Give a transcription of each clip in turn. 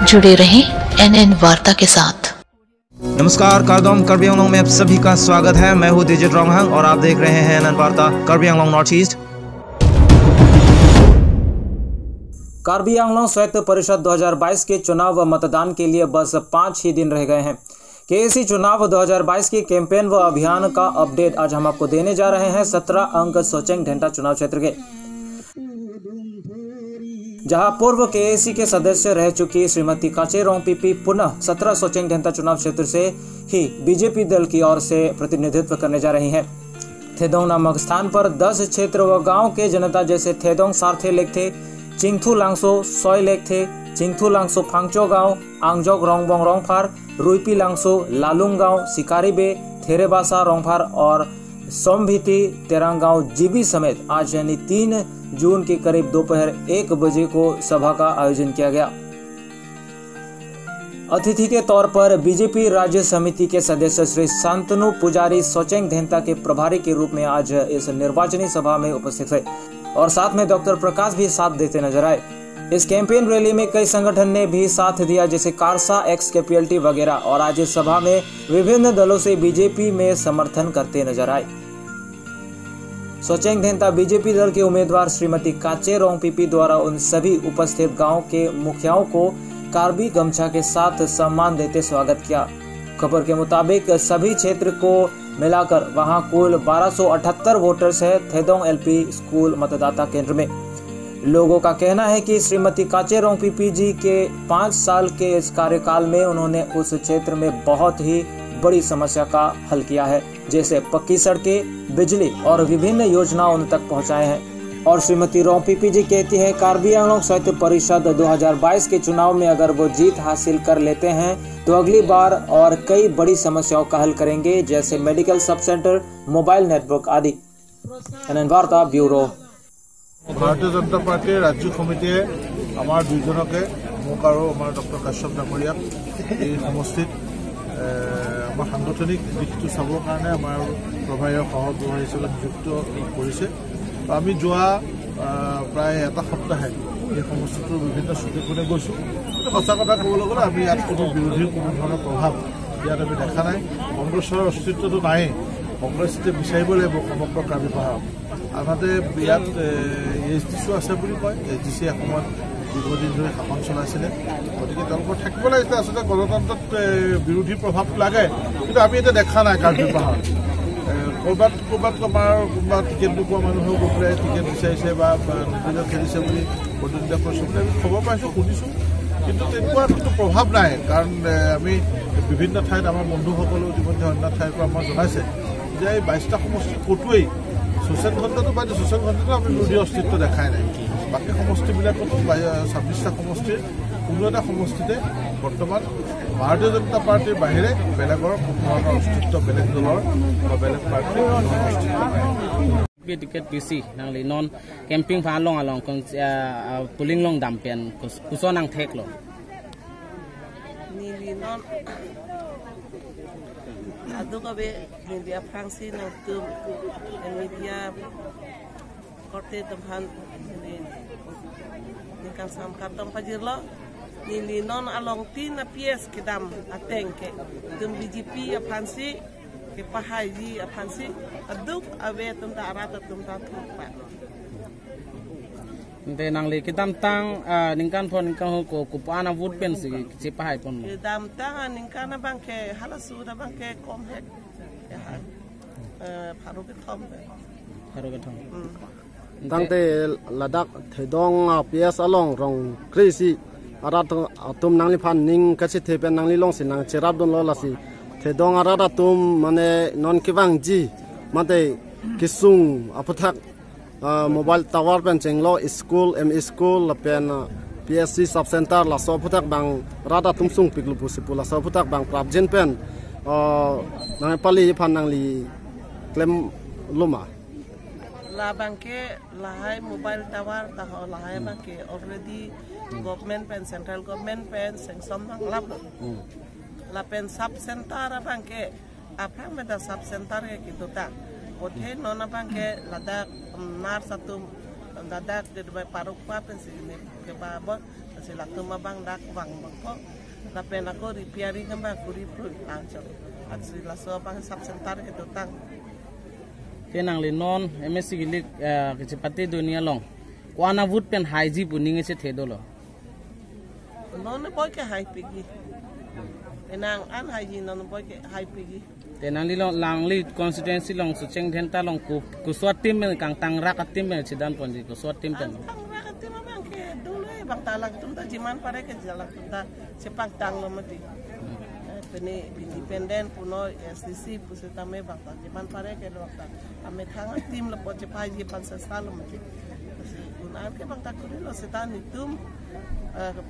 जुड़े रहें NN वार्ता के साथ। नमस्कार, कार्बी आंगलोंग में आप सभी का स्वागत है। मैं हूं दिजित रोंगहंग और आप देख रहे हैं NN वार्ता कार्बी आंगलोंग नॉर्थ ईस्ट। कार्बी आंगलोंग स्वायत्त परिषद 2022 के चुनाव व मतदान के लिए बस 5 ही दिन रह गए हैं। केएसी चुनाव 2022 की कैंपेन व अभियान का अपडेट आज हम आपको देने जा रहे हैं 17 अंक सोचेंग ढेंटा चुनाव क्षेत्र के, जहां पूर्व केएसी के सदस्य रह चुकी श्रीमती काचे रोंगपीपी पुनः 17 सोचेंग ढेंटा चुनाव क्षेत्र से ही बीजेपी दल की ओर से प्रतिनिधित्व करने जा रही हैं। थेदोंग नामक स्थान पर 10 क्षेत्र व गांव के जनता जैसे थेदोंग सारथे लेक थे, चिंगथू लांगसो सोय लेक थे, चिंगथू लांगसो फांगचो गांव, आंगजोग रोंगबोंग रोंगफार, रुईपी लांगसो लालुंग गांव, सिकारी बे, थेरेबासा रोंगफार और सोमभिती तेरांग गांव जीबी समेत आज यानी 3 जून के करीब दोपहर 1 बजे को सभा का आयोजन किया गया। अतिथि के तौर पर बीजेपी राज्य समिति के सदस्य श्री शांतनु पुजारी सोचेंग ढेंटा के प्रभारी के रूप में आज इस निर्वाचनी सभा में उपस्थित थे और साथ में डॉक्टर प्रकाश भी साथ देते नजर आए। इस कैंपेन रैली में कई संगठन ने भी साथ दिया जैसे कारसा, एक्स-केपीएलटी वगैरह, और आज इस सभा में विभिन्न दलों से बीजेपी में समर्थन करते नजर आए। सोचेंग ढेंटा बीजेपी दल के उम्मीदवार श्रीमती काचे रोंगपीपी द्वारा उन सभी उपस्थित गांव के मुखियाओं को कार्बी गमछा के साथ सम्मान देते स्वागत किया। खबर के मुताबिक सभी क्षेत्र को मिलाकर वहां कुल 1278 वोटर्स है थेदोंग एलपी स्कूल मतदाता केंद्र में। लोगों का कहना है कि श्रीमती काचे रोंगपीपी जी के 5 साल के इस कार्यकाल में उन्होंने उस क्षेत्र में बहुत ही बड़ी समस्या का हल किया है, जैसे पक्की सड़कें, बिजली और विभिन्न योजनाएं उन तक पहुंचाए हैं। और श्रीमती रोंगपीपी जी कहती है कार्बी आंगलोंग स्वायत्त परिषद 2022 के चुनाव में अगर वो जीत हासिल कर लेते हैं तो अगली बार और कई बड़ी समस्याओं का हल करेंगे, जैसे medical sub centre, mobile network आदि। NN वार्ता ब्यूरो। भारतीय जनता पार्टी राज्य समितिये आमार दुइजनके মোক और आमार डॉक्टर काश्यप डांगरियाक এই সমষ্টিত आमार सांगठनिक दिशটো चाবৰ কাৰণে आमार प्रभारी सह हिसापे नियुक्त কৰিছে। आमी जोआ प्राय এটা সপ্তাহে এই সমষ্টিটোৰ বিভিন্ন চুকে কোণে গৈছোঁ। সঁচা কথা ক'বলৈ গ'লে আমি ইয়াত কোনো বিৰোধী কোনো ধৰণৰ প্ৰভাৱ ইয়াত আমি দেখা নাই। কংগ্ৰেছৰ অস্তিত্বটো নাই। কংগ্ৰেছ এতিয়া বিচাৰিব লাগিব সমগ্ৰ কাৰ্বি পাহাৰত। আনহাতে ইয়াত এছডিচিও আছে বুলি কয়। এছডিচি এসময়ত দীৰ্ঘদিন ধৰি শাসন চলাইছিলে, গতিকে তেওঁলোকৰ থাকিব লাগিছিলে। আচলতে গণতন্ত্ৰত বিৰোধী প্ৰভাৱ লাগে, কিন্তু আমি এতিয়া দেখা নাই কাৰ্বি পাহাৰত। ক'ৰবাত আমাৰ কোনোবা টিকেট নোপোৱা মানুহেও গৈ পেলাই টিকেট বিচাৰিছে বা নিৰ্বাচন খেলিছে বুলি প্ৰতিনিধিত্ব কৰিছে বুলি আমি খবৰ পাইছোঁ, শুনিছোঁ, কিন্তু তেনেকুৱা কিন্তু প্ৰভাৱ নাই। কাৰণ আমি বিভিন্ন ঠাইত আমাৰ বন্ধুসকলেও ইতিমধ্যে অন্য ঠাইৰ পৰা আমাক জনাইছে যে এই 22টা সমষ্টি ক'তোৱেই সোশ্যাল ঘণ্টাটো বাদে সোশ্যাল ঘণ্টাটো আমি বিৰোধী অস্তিত্ব দেখাই নাই। বাকী সমষ্টিবিলাকত 26টা সমষ্টিৰ কোনো এটা সমষ্টিতে বৰ্তমান ভাৰতীয় জনতা পাৰ্টিৰ বাহিৰে বেলেগৰ কোনো ধৰণৰ অস্তিত্ব, বেলেগ দলৰ বা বেলেগ পাৰ্টিৰ অস্তিত্ব নাই। টিকেট পিছি নাংলি নন কেম্পিং ফালং আলং পুলিং লং দাম্পেন কুছ নাং ঠেক ল নিলি নন aduga be media Fransi na tum media korte tamhan ni kan sam kartam pajirlo ni non along tin na PS kedam atengke tum BJP a Fransi ke pahaji a Fransi aduk abe tum ta arata tum ta pa te nangli kitam tang ningkan phon ningkan ko kupana vote pen si pahai pon dam tang ningkan bangke halasu da bangke kom hek pharu ke thom tangte ladak thedong PS along rong krisi arat atum nangli phan ning kachi thepen nangli long sin nang cherap don lo lasi thedong arat atum mane non kibang ji mate kisung aputhak mobile tower पेन चेंगलो school school पेन PSC sub centre ला सोफुतक बांग रादा तुमसुंग पिकलु पुसिपु ला सोफुतक बांग प्राप्जेन पेन नांग पाली फाननांगली क्लेम लुमा ला बांके लाहाय मोबाइल टावर ता लाहाय बांके ऑलरेडी गवर्नमेंट पेन सेंट्रल गवर्नमेंट पेन सेंक्शन ला ला पेन सब सेंटर बांके आपang में दा सब सेंटर के कितुता ओथे नोना बांके लदाख नार सतुम dadak de bay parok pa pen sigine ke babon sila tumabang dak bang bangko lapen ako repairing kamba kuri prut angcol at sila so bang sub center ke tang kenang le non MSc gilik kecepati dunia long kwana vut pen haiji puning se thedolo non boy ke hai pigi enang an haiji non boy ke hai pigi tenang li long lang li constituency long su cheng then ta long ku swat tim men kang tang rak tim men sidan ponji ku swat tim pen bang talang tum ta jiman pare ke jalan tum ta sepak tang lo mati peni independen puno SDC pusatame bang ta jiman pare ke lo ta ame thang tim lo po jepai ji pan sa salo mati unan ke bang ta kuri lo setan itum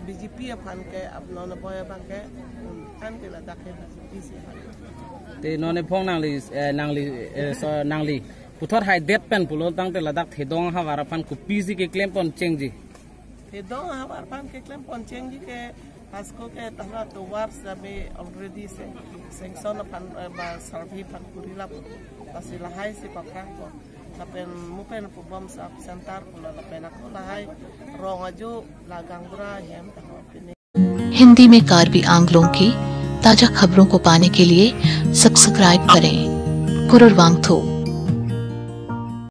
BJP apan ke abnon boy bang ke an ke la dakhe isi te none phong nang li puthor hai det pen pulo tang te ladak thedong ha warapan ku PG ke claim pon chengji thedong ha warapan ke claim pon chengji ke asko ke tahla to war sabe already sanction apan ba survey pan kurila pasila hai si paprak ko lapen mupen pubam sub center pula lapen ako lahai rong aju lagangra hem ta Hindi में कार्बी आंग्लों की ताजा खबरों को पाने के लिए subscribe करें। कुरुर वांगथो।